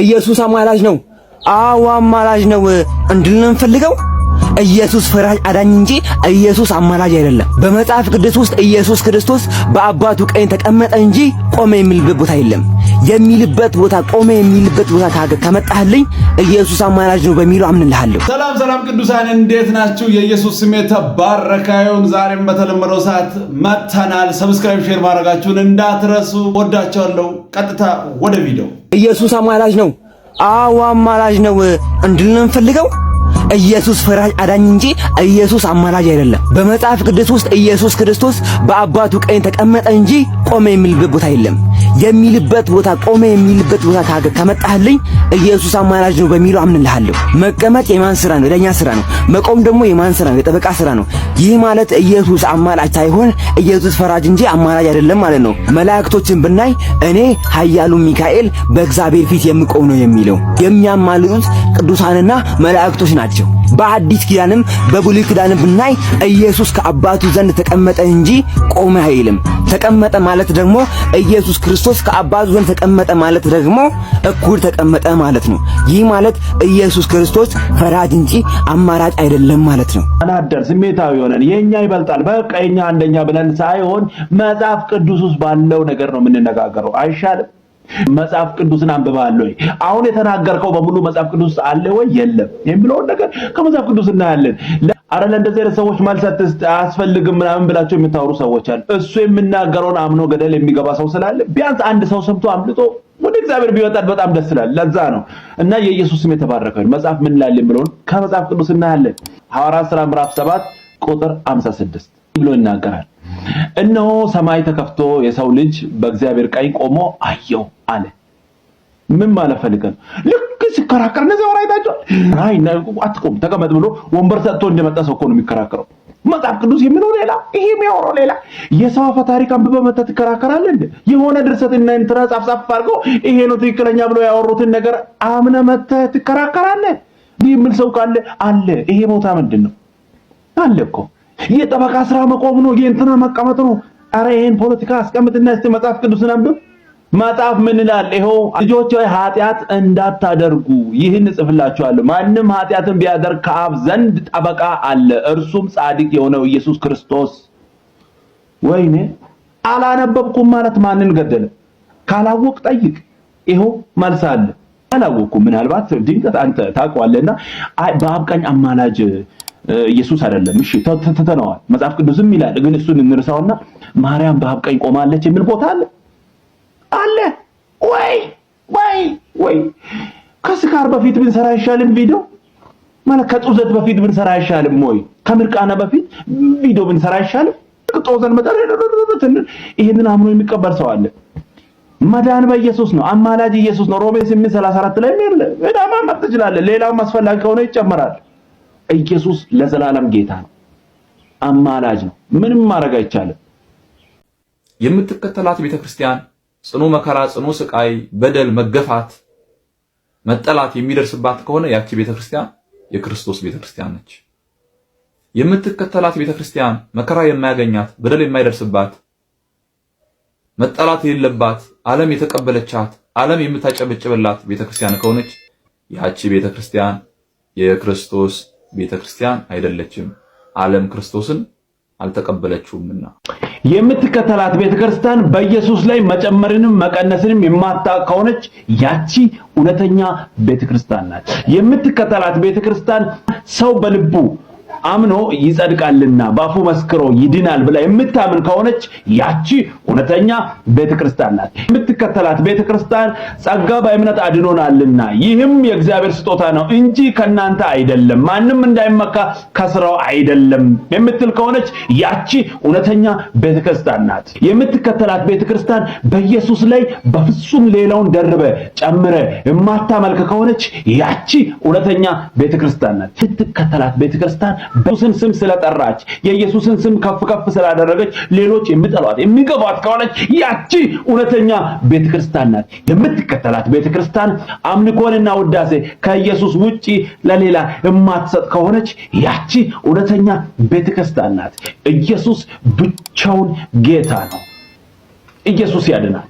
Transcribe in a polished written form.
ኢየሱስ አማላጅ ነው። አዎ አማላጅ ነው እንድልን ፈልገው ኢየሱስ ፈራጅ አዳኝ እንጂ ኢየሱስ አማላጅ አይደለም። በመጽሐፍ ቅዱስ ውስጥ ኢየሱስ ክርስቶስ በአባቱ ቀኝ ተቀመጠ እንጂ ቆመ የሚልበት ቦታ የለም። የሚልበት ቦታ ቆመ የሚልበት ቦታ ከመጣህልኝ ኢየሱስ አማላጅ ነው በሚለው አምንልሃለሁ። ሰላም ሰላም ቅዱሳን እንዴት ናችሁ? የኢየሱስ ስም የተባረከ ይሁን። ዛሬም በተለመደው ሰዓት መጥተናል። ሰብስክራይብ ሼር ማድረጋችሁን እንዳትረሱ። ወዳችኋለሁ። ቀጥታ ወደ ቪዲዮ። ኢየሱስ አማላጅ ነው። አዎ አማላጅ ነው እንድልን ፈልገው ኢየሱስ ፈራጅ አዳኝ እንጂ ኢየሱስ አማላጅ አይደለም። በመጽሐፍ ቅዱስ ውስጥ ኢየሱስ ክርስቶስ በአባቱ ቀኝ ተቀመጠ እንጂ ቆመ የሚልበት ቦታ የለም። የሚልበት ቦታ ቆመ የሚልበት ቦታ ከመጣህልኝ ኢየሱስ አማላጅ ነው በሚለው አምንልሃለሁ። መቀመጥ የማን ስራ ነው? የዳኛ ስራ ነው። መቆም ደግሞ የማን ስራ ነው? የጠበቃ ስራ ነው። ይህ ማለት ኢየሱስ አማላጅ ሳይሆን ኢየሱስ ፈራጅ እንጂ አማላጅ አይደለም ማለት ነው። መላእክቶችን ብናይ እኔ ኃያሉ ሚካኤል በእግዚአብሔር ፊት የምቆም ነው የሚለው የሚያማልዱት ቅዱሳንና መላእክቶች ናቸው። በአዲስ ኪዳንም በብሉይ ኪዳንም ብናይ ኢየሱስ ከአባቱ ዘንድ ተቀመጠ እንጂ ቆመ አይልም። ተቀመጠ ማለት ደግሞ ኢየሱስ ክርስቶስ ከአባቱ ዘንድ ተቀመጠ ማለት ደግሞ እኩል ተቀመጠ ማለት ነው። ይህ ማለት ኢየሱስ ክርስቶስ ፈራጅ እንጂ አማራጭ አይደለም ማለት ነው። አናደር ስሜታዊ ሆነን የኛ ይበልጣል በቃ የኛ አንደኛ ብለን ሳይሆን መጽሐፍ ቅዱስ ውስጥ ባለው ነገር ነው የምንነጋገረው። አይሻልም? መጽሐፍ ቅዱስን አንብበሃል ወይ? አሁን የተናገርከው በሙሉ መጽሐፍ ቅዱስ ውስጥ አለ ወይ የለም የሚለውን ነገር ከመጽሐፍ ቅዱስ እናያለን። አረ ለእንደዚህ አይነት ሰዎች መልስ አያስፈልግም ምናምን ብላችሁ የምታወሩ ሰዎች አሉ። እሱ የሚናገረውን አምኖ ገደል የሚገባ ሰው ስላለ ቢያንስ አንድ ሰው ሰምቶ አምልጦ ወደ እግዚአብሔር ቢወጣ በጣም ደስ ይላል። ለዛ ነው እና የኢየሱስ ስም የተባረከ ይሁን። መጽሐፍ ምን ይላል የሚለውን ከመጽሐፍ ቅዱስ እናያለን። ሐዋርያት ሥራ ምዕራፍ 7 ቁጥር 56 ብሎ ይናገራል። እነሆ ሰማይ ተከፍቶ የሰው ልጅ በእግዚአብሔር ቀኝ ቆሞ አየው አለ። ምን ማለት ፈልገን? ልክ ሲከራከር እንደዚህ ወራይታቸው አይ አትቆም ተቀመጥ ብሎ ወንበር ሰጥቶ እንደመጣ ሰው እኮ ነው የሚከራከረው። መጽሐፍ ቅዱስ የሚለው ሌላ፣ ይሄ የሚያወራው ሌላ። የሰው አፈ ታሪክ አንብበህ መተህ ትከራከራለህ እንዴ? የሆነ ድርሰትና እንትና ጻፍ አድርገው ይሄ ነው ትክክለኛ ብሎ ያወሩትን ነገር አምነህ መተህ ትከራከራለህ? የሚል ሰው ካለ አለ። ይሄ ቦታ ምንድነው? አለ እኮ የጠበቃ ስራ መቆም ነው፣ የእንትና መቀመጥ ነው። አረ ይሄን ፖለቲካ አስቀምጥና እስቲ መጽሐፍ ቅዱስን አንብብ። መጽሐፍ ምን ይላል? ይሄው ልጆች ሆይ ኃጢአት እንዳታደርጉ ይህን ጽፍላችኋለሁ። ማንም ኃጢአትን ቢያደርግ ከአብ ዘንድ ጠበቃ አለ፣ እርሱም ጻድቅ የሆነው ኢየሱስ ክርስቶስ። ወይኔ አላነበብኩም ማለት ማንን ገደለ? ካላወቅ ጠይቅ። ይሄው መልስ አለ። አላወቅኩም ምናልባት ድንገት አንተ ታውቀዋለህና በአብ ቀኝ አማላጅ ኢየሱስ አይደለም። እሺ ተተነዋል። መጽሐፍ ቅዱስም ይላል ግን እሱን እንርሳውና ማርያም በአብ ቀኝ ቆማለች የሚል ቦታ አለ ወይ ከስካር በፊት ብንሰራ አይሻልም? ቪዲዮ ማለት ከጡዘት በፊት ብንሰራ አይሻልም ወይ? ከምርቃና በፊት ቪዲዮ ብንሰራ አይሻልም? ጡዘን መጠረን ይሄንን አምኖ የሚቀበል ሰው አለ። መዳን በኢየሱስ ነው። አማላጅ ኢየሱስ ነው። ሮሜ 8:34 ላይ የሚል እዳማ መጥቶ ይችላል። ሌላው አስፈላጊ ከሆነ ይጨመራል። ኢየሱስ ለዘላለም ጌታ ነው። አማላጅ ነው። ምንም ማድረግ አይቻልም። የምትከተላት ቤተክርስቲያን ጽኑ መከራ፣ ጽኑ ስቃይ፣ በደል፣ መገፋት፣ መጠላት የሚደርስባት ከሆነ ያቺ ቤተክርስቲያን የክርስቶስ ቤተክርስቲያን ነች። የምትከተላት ቤተክርስቲያን መከራ የማያገኛት፣ በደል የማይደርስባት፣ መጠላት የሌለባት፣ ዓለም የተቀበለቻት፣ ዓለም የምታጨበጭበላት ቤተክርስቲያን ከሆነች ያቺ ቤተክርስቲያን የክርስቶስ ቤተክርስቲያን አይደለችም። ዓለም ክርስቶስን አልተቀበለችውምና የምትከተላት ቤተክርስቲያን በኢየሱስ ላይ መጨመርንም መቀነስንም የማታውቅ ከሆነች ያቺ እውነተኛ ቤተክርስቲያን ናት። የምትከተላት ቤተክርስቲያን ሰው በልቡ አምኖ ይጸድቃልና በአፉ መስክሮ ይድናል ብላ የምታምን ከሆነች ያቺ እውነተኛ ቤተክርስቲያን ናት። የምትከተላት ቤተክርስቲያን ጸጋ በእምነት አድኖናልና ይህም የእግዚአብሔር ስጦታ ነው እንጂ ከናንተ አይደለም፣ ማንም እንዳይመካ ከስራው አይደለም የምትል ከሆነች ያቺ እውነተኛ ቤተክርስቲያን ናት። የምትከተላት ቤተክርስቲያን በኢየሱስ ላይ በፍጹም ሌላውን ደርበ ጨምረ የማታመልክ ከሆነች ያቺ እውነተኛ ቤተክርስቲያን ናት። የምትከተላት ቤተክርስቲያን በኢየሱስ ስም ስለጠራች የኢየሱስን ስም ከፍ ከፍ ስላደረገች ሌሎች የሚጠሏት የሚገፋት ከሆነች ያቺ እውነተኛ ቤተክርስቲያን ናት። የምትከተላት ቤተክርስቲያን አምልኮንና ውዳሴ ከኢየሱስ ውጪ ለሌላ የማትሰጥ ከሆነች ያቺ እውነተኛ ቤተክርስቲያን ናት። ኢየሱስ ብቻውን ጌታ ነው። ኢየሱስ ያድናል።